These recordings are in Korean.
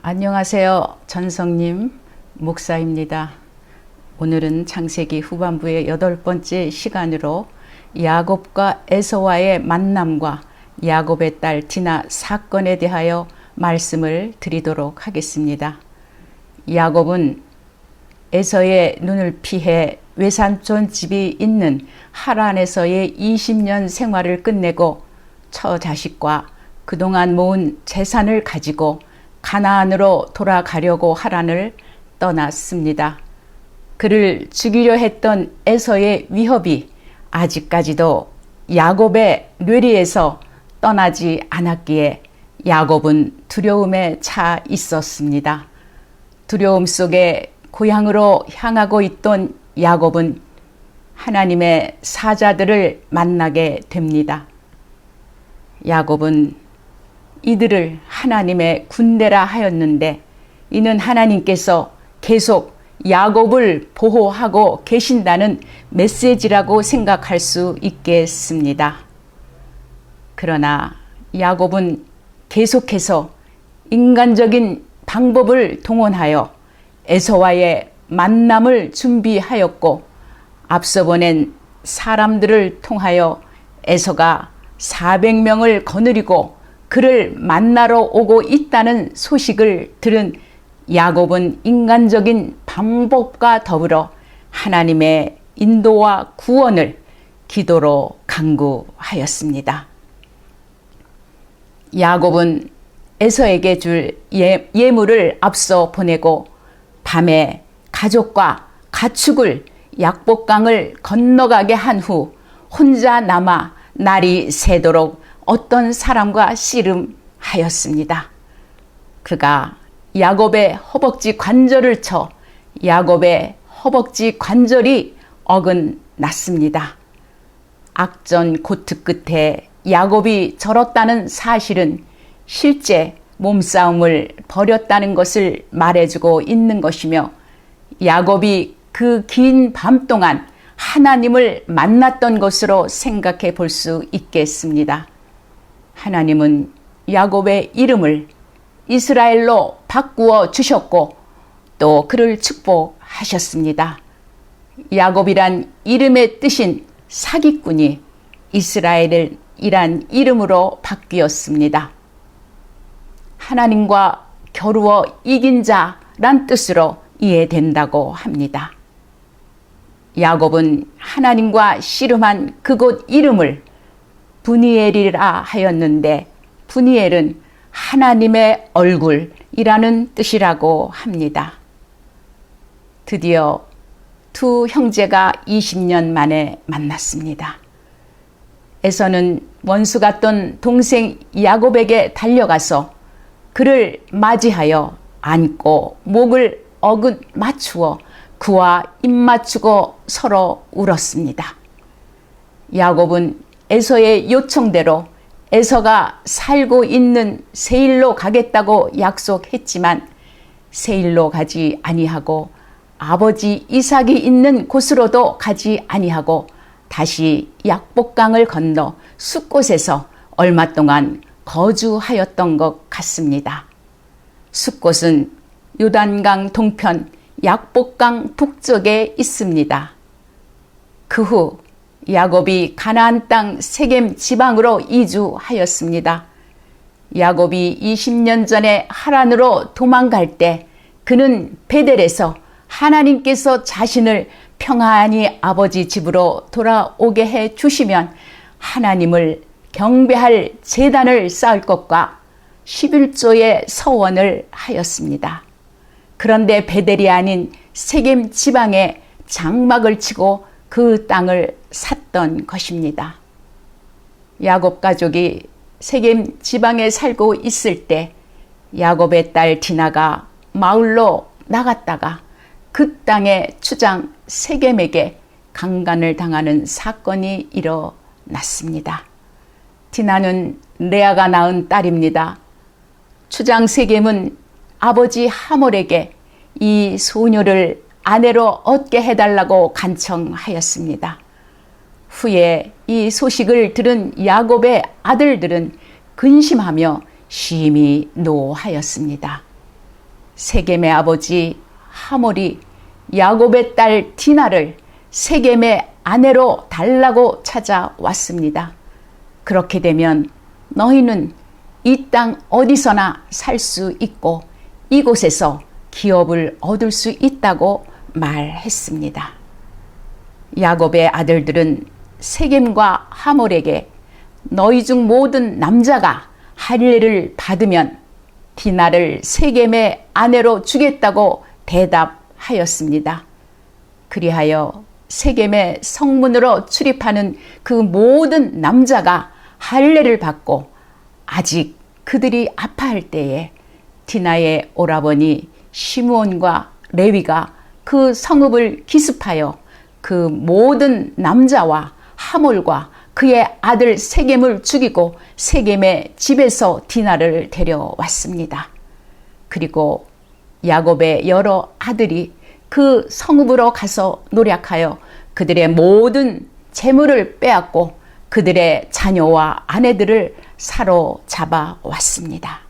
안녕하세요. 전성님 목사입니다. 오늘은 창세기 후반부의 8번째 시간으로 야곱과 에서와의 만남과 야곱의 딸 디나 사건에 대하여 말씀을 드리도록 하겠습니다. 야곱은 에서의 눈을 피해 외삼촌 집이 있는 하란에서의 20년 생활을 끝내고 처자식과 그동안 모은 재산을 가지고 가나안으로 돌아가려고 하란을 떠났습니다. 그를 죽이려 했던 에서의 위협이 아직까지도 야곱의 뇌리에서 떠나지 않았기에 야곱은 두려움에 차 있었습니다. 두려움 속에 고향으로 향하고 있던 야곱은 하나님의 사자들을 만나게 됩니다. 야곱은 이들을 하나님의 군대라 하였는데 이는 하나님께서 계속 야곱을 보호하고 계신다는 메시지라고 생각할 수 있겠습니다. 그러나 야곱은 계속해서 인간적인 방법을 동원하여 에서와의 만남을 준비하였고 앞서 보낸 사람들을 통하여 에서가 400명을 거느리고 그를 만나러 오고 있다는 소식을 들은 야곱은 인간적인 방법과 더불어 하나님의 인도와 구원을 기도로 간구하였습니다. 야곱은 에서에게 줄 예물을 앞서 보내고 밤에 가족과 가축을 약복강을 건너가게 한 후 혼자 남아 날이 새도록 어떤 사람과 씨름하였습니다. 그가 야곱의 허벅지 관절을 쳐 야곱의 허벅지 관절이 어긋났습니다. 악전 고투 끝에 야곱이 절었다는 사실은 실제 몸싸움을 벌였다는 것을 말해주고 있는 것이며 야곱이 그 긴 밤 동안 하나님을 만났던 것으로 생각해 볼 수 있겠습니다. 하나님은 야곱의 이름을 이스라엘로 바꾸어 주셨고 또 그를 축복하셨습니다. 야곱이란 이름의 뜻인 사기꾼이 이스라엘이란 이름으로 바뀌었습니다. 하나님과 겨루어 이긴 자란 뜻으로 이해된다고 합니다. 야곱은 하나님과 씨름한 그곳 이름을 브니엘이라 하였는데 브니엘은 하나님의 얼굴이라는 뜻이라고 합니다. 드디어 두 형제가 20년 만에 만났습니다. 에서는 원수 같던 동생 야곱에게 달려가서 그를 맞이하여 안고 목을 어긋 맞추어 그와 입 맞추고 서로 울었습니다. 야곱은 에서의 요청대로 에서가 살고 있는 세일로 가겠다고 약속했지만 세일로 가지 아니하고 아버지 이삭이 있는 곳으로도 가지 아니하고 다시 약복강을 건너 숫곳에서 얼마 동안 거주하였던 것 같습니다. 숫곳은 요단강 동편 약복강 북쪽에 있습니다. 그 후 야곱이 가나안 땅 세겜 지방으로 이주하였습니다. 야곱이 20년 전에 하란으로 도망갈 때 그는 베델에서 하나님께서 자신을 평안히 아버지 집으로 돌아오게 해 주시면 하나님을 경배할 제단을 쌓을 것과 11조의 서원을 하였습니다. 그런데 베델이 아닌 세겜 지방에 장막을 치고 그 땅을 샀던 것입니다. 야곱 가족이 세겜 지방에 살고 있을 때 야곱의 딸 디나가 마을로 나갔다가 그 땅의 추장 세겜에게 강간을 당하는 사건이 일어났습니다. 디나는 레아가 낳은 딸입니다. 추장 세겜은 아버지 하몰에게 이 소녀를 아내로 얻게 해달라고 간청하였습니다. 후에 이 소식을 들은 야곱의 아들들은 근심하며 심히 노하였습니다. 세겜의 아버지 하몰이 야곱의 딸 디나를 세겜의 아내로 달라고 찾아왔습니다. 그렇게 되면 너희는 이 땅 어디서나 살 수 있고 이곳에서 기업을 얻을 수 있다고 말했습니다. 야곱의 아들들은 세겜과 하몰에게 너희 중 모든 남자가 할례를 받으면 디나를 세겜의 아내로 주겠다고 대답하였습니다. 그리하여 세겜의 성문으로 출입하는 그 모든 남자가 할례를 받고 아직 그들이 아파할 때에 디나의 오라버니 시므온과 레위가 그 성읍을 기습하여 그 모든 남자와 하몰과 그의 아들 세겜을 죽이고 세겜의 집에서 디나를 데려왔습니다. 그리고 야곱의 여러 아들이 그 성읍으로 가서 노략하여 그들의 모든 재물을 빼앗고 그들의 자녀와 아내들을 사로잡아 왔습니다.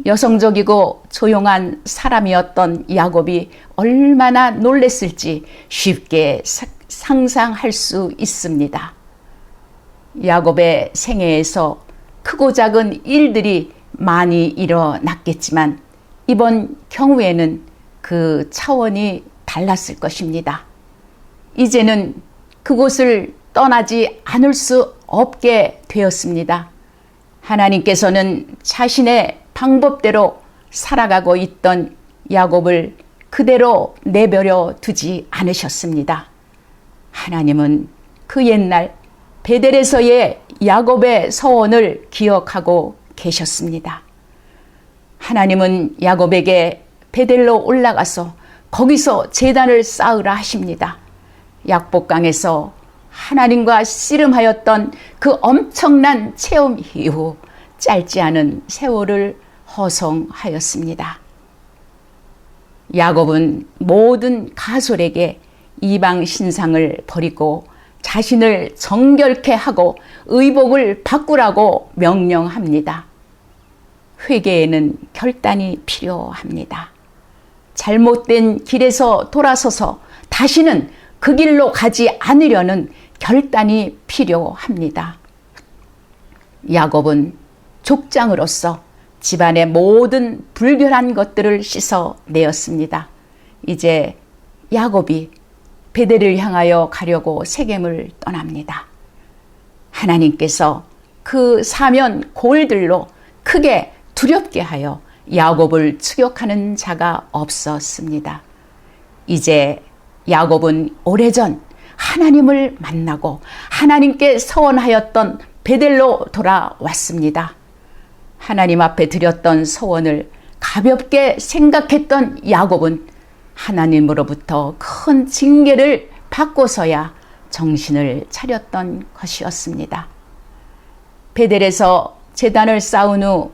여성적이고 조용한 사람이었던 야곱이 얼마나 놀랐을지 쉽게 상상할 수 있습니다. 야곱의 생애에서 크고 작은 일들이 많이 일어났겠지만 이번 경우에는 그 차원이 달랐을 것입니다. 이제는 그곳을 떠나지 않을 수 없게 되었습니다. 하나님께서는 자신의 방법대로 살아가고 있던 야곱을 그대로 내버려 두지 않으셨습니다. 하나님은 그 옛날 베델에서의 야곱의 서원을 기억하고 계셨습니다. 하나님은 야곱에게 베델로 올라가서 거기서 제단을 쌓으라 하십니다. 약복강에서 하나님과 씨름하였던 그 엄청난 체험 이후 짧지 않은 세월을 허송하였습니다. 야곱은 모든 가솔에게 이방 신상을 버리고 자신을 정결케 하고 의복을 바꾸라고 명령합니다. 회개에는 결단이 필요합니다. 잘못된 길에서 돌아서서 다시는 그 길로 가지 않으려는 결단이 필요합니다. 야곱은 족장으로서 집안의 모든 불결한 것들을 씻어내었습니다. 이제 야곱이 베델을 향하여 가려고 세겜을 떠납니다. 하나님께서 그 사면 골들로 크게 두렵게 하여 야곱을 추격하는 자가 없었습니다. 이제 야곱은 오래전 하나님을 만나고 하나님께 서원하였던 베델로 돌아왔습니다. 하나님 앞에 드렸던 서원을 가볍게 생각했던 야곱은 하나님으로부터 큰 징계를 받고서야 정신을 차렸던 것이었습니다. 베델에서 제단을 쌓은 후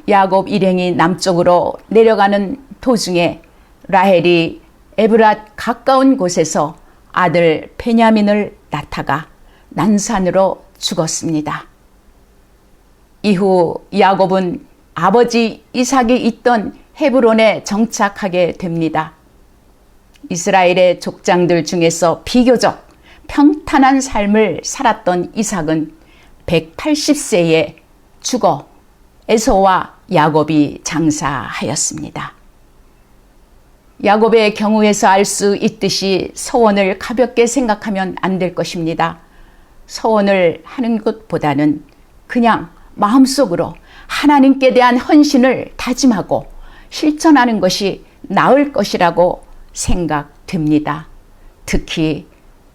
야곱 일행이 남쪽으로 내려가는 도중에 라헬이 에브랏 가까운 곳에서 아들 베냐민을 낳다가 난산으로 죽었습니다. 이후 야곱은 아버지 이삭이 있던 헤브론에 정착하게 됩니다. 이스라엘의 족장들 중에서 비교적 평탄한 삶을 살았던 이삭은 180세에 죽어 에서와 야곱이 장사하였습니다. 야곱의 경우에서 알 수 있듯이 서원을 가볍게 생각하면 안 될 것입니다. 서원을 하는 것보다는 그냥 마음속으로 하나님께 대한 헌신을 다짐하고 실천하는 것이 나을 것이라고 생각됩니다. 특히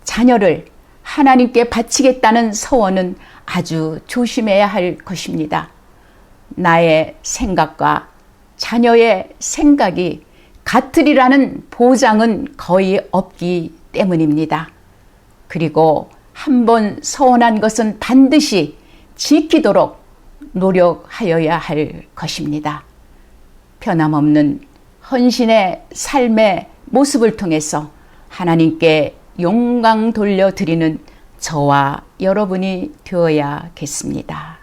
자녀를 하나님께 바치겠다는 서원은 아주 조심해야 할 것입니다. 나의 생각과 자녀의 생각이 같으리라는 보장은 거의 없기 때문입니다. 그리고 한번 서원한 것은 반드시 지키도록 노력하여야 할 것입니다. 변함없는 헌신의 삶의 모습을 통해서 하나님께 영광 돌려드리는 저와 여러분이 되어야겠습니다.